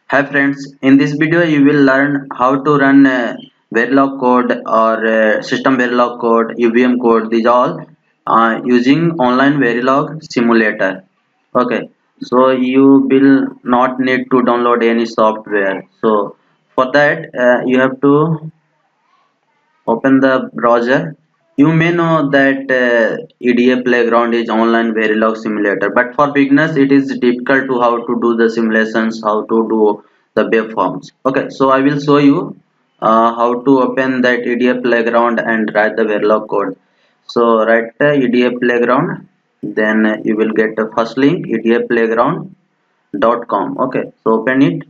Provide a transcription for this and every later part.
Hi friends, in this video you will learn how to run Verilog code or system Verilog code, UVM code. These all using online Verilog simulator. Okay, so you will not need to download any software. So for that you have to open the browser. You may know that EDA Playground is online Verilog simulator, but for beginners it is difficult to how to do the simulations, how to do the waveforms. Okay, so I will show you how to open that EDA Playground and write the Verilog code. So write the EDA Playground, then you will get the first link edaplayground.com. Okay, so open it.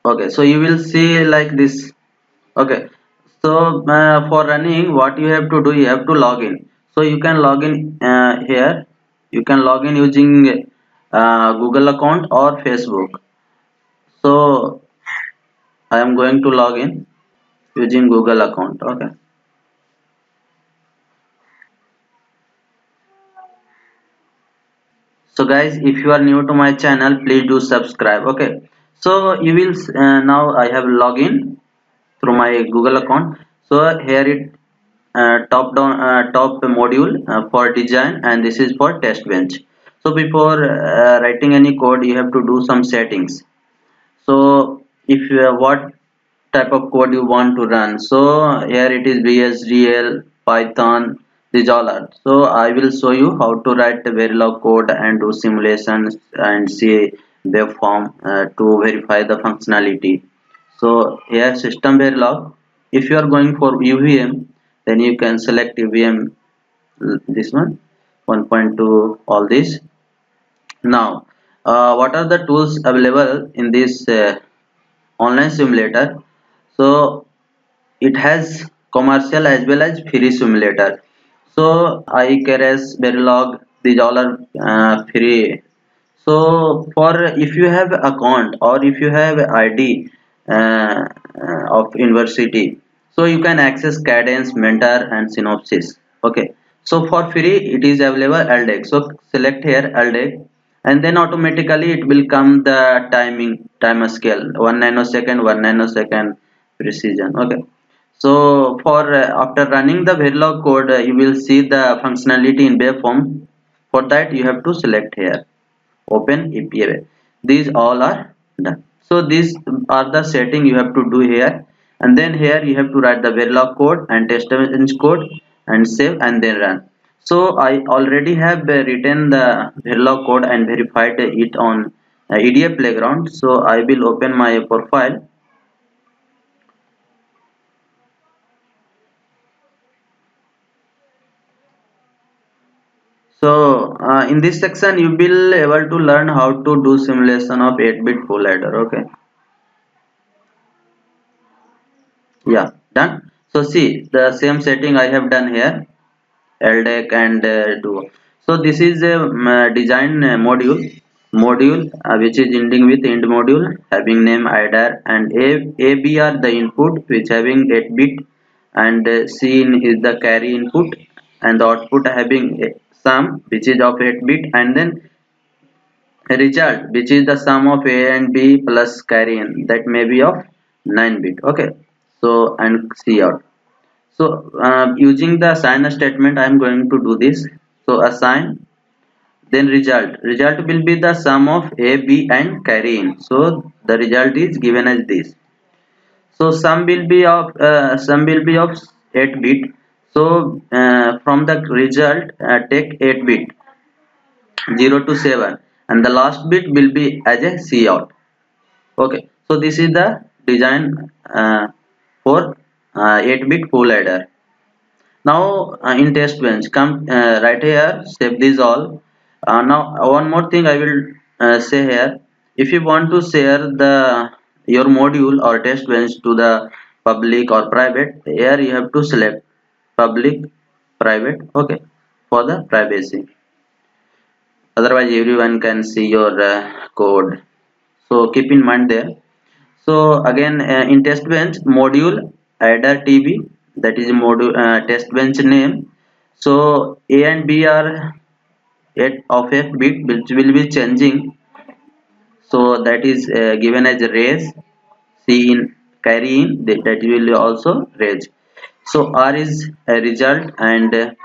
Okay, so you will see like this. Okay, so for running, what you have to do, you have to log in. So you can log in here. You can log in using Google account or Facebook. So I am going to log in using Google account. Okay. So guys, if you are new to my channel, please do subscribe. Okay. So you will now I have login through my Google account. So here it top module for design, and this is for test bench. So before writing any code you have to do some settings. So if what type of code you want to run, so here it is VSDL, Python, these all are. So I will show you how to write the Verilog code and do simulations and see waveform to verify the functionality. So here system Verilog. If you are going for UVM, then you can select UVM, this one 1.2, all this. Now what are the tools available in this online simulator? So it has commercial as well as free simulator. So iCares, Verilog, these all are free. So for if you have account or if you have ID of university, so you can access Cadence, Mentor and Synopsys. Okay, so for free it is available LDEC. So select here LDEC, and then automatically it will come the timer scale 1 nanosecond, 1 nanosecond precision. Okay, so for after running the Verilog code, you will see the functionality in waveform. For that you have to select here open EPA. These all are done. So these are the setting you have to do here, and then here you have to write the Verilog code and TestBench code and save and then run. So I already have written the Verilog code and verified it on EDA Playground. So I will open my profile. So in this section you will able to learn how to do simulation of 8-bit full adder. Okay, yeah, done. So see the same setting I have done here, LDEC and Duo. So this is a design module which is ending with end module having name IDAR, and AB are the input which having 8-bit, and C is the carry input, and the output having a sum which is of 8-bit, and then a result which is the sum of A and B plus carry in, that may be of 9-bit. Okay, so and C out. So using the assign statement I am going to do this. So assign, then result will be the sum of A, B and carry in. So the result is given as this. So sum will be of 8-bit. So from the result take 8-bit 0 to 7, and the last bit will be as a C out. Okay, so this is the design for 8-bit full adder. Now in test bench, come right here, save these all. Now one more thing I will say here. If you want to share the your module or test bench to the public or private, here you have to select public, private. Okay, for the privacy, otherwise everyone can see your code. So keep in mind there. So again in test bench module adder tb, that is module test bench name. So A and B are 8 of 8 bit which will be changing. so that is given as raise. C in carry in, that will also raise. So R is a result, and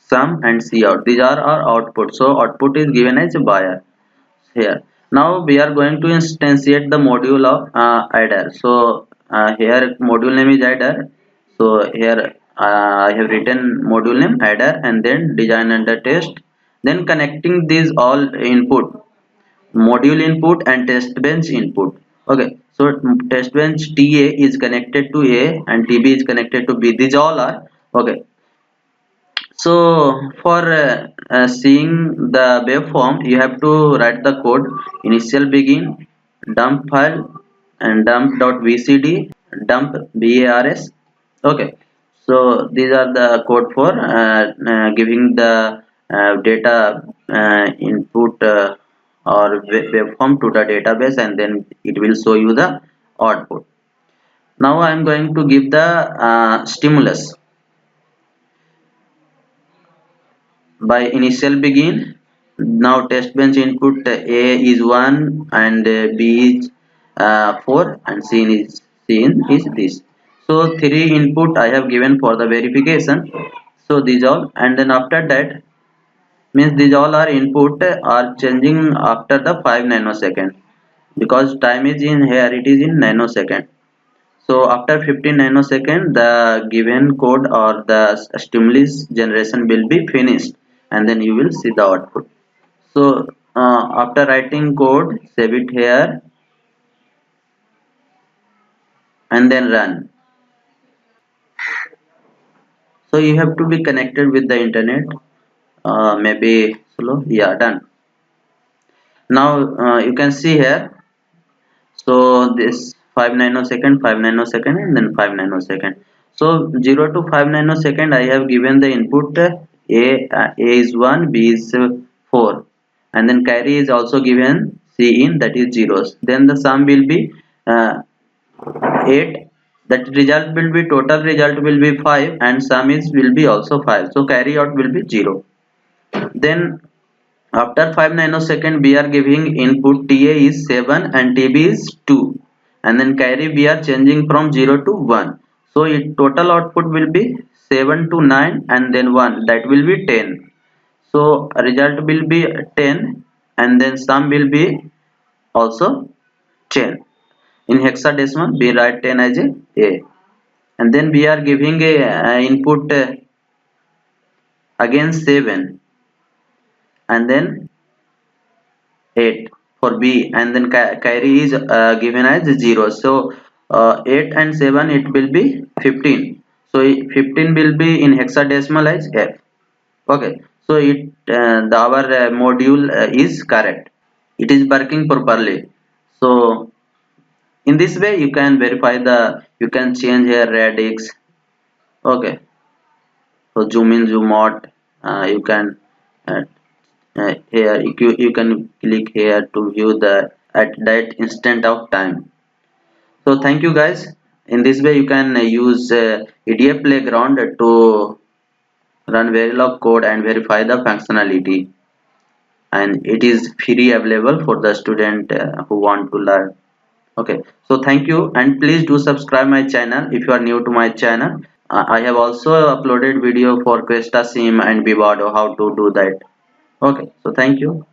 sum and C out, these are our output. So output is given as buyer here. Now we are going to instantiate the module of adder. So here module name is adder. So here I have written module name adder, and then design under test, then connecting these all input, module input and test bench input. Okay, so test bench ta is connected to a and tb is connected to b, these all are okay. So for seeing the waveform, you have to write the code initial begin dump file and dump.vcd dump vars. Okay, so these are the code for giving the data input or waveform to the database, and then it will show you the output. Now I am going to give the stimulus by initial begin. Now test bench input a is 1 and b is 4 and c in is this. So three input I have given for the verification. So these all, and then after that means these all are input are changing after the 5 nanosecond, because time is in here, it is in nanosecond. So after 15 nanosecond, the given code or the stimulus generation will be finished, and then you will see the output. So after writing code, save it here and then run. So you have to be connected with the internet. Maybe slow. Yeah, done. Now you can see here. So this 5 nanosecond, 5 nanosecond, and then 5 nanosecond. So 0 to 5 nanosecond, I have given the input a is 1, b is 4, and then carry is also given c in, that is zeros. Then the sum will be 8. That result will be, total result will be 5, and sum is will be also 5. So carry out will be 0. Then after 5 nanosecond, we are giving input TA is 7 and TB is 2, and then carry we are changing from 0 to 1. So it total output will be 7 to 9 and then 1, that will be 10. So result will be 10, and then sum will be also 10. In hexadecimal we write 10 as a, and then we are giving a input again 7 and then 8 for B, and then carry is given as 0. So 8 and 7, it will be 15. So 15 will be in hexadecimal as F. Okay, so our module is correct, it is working properly. So in this way you can verify the, you can change here radix. Okay, so zoom in, zoom out, you can uh, here you can click here to view the at that instant of time. So thank you guys. In this way you can use EDA playground to run Verilog code and verify the functionality, and it is free available for the student who want to learn. Okay, so thank you, and please do subscribe my channel if you are new to my channel. I have also uploaded video for Questasim and Vivado how to do that. Okay, so thank you.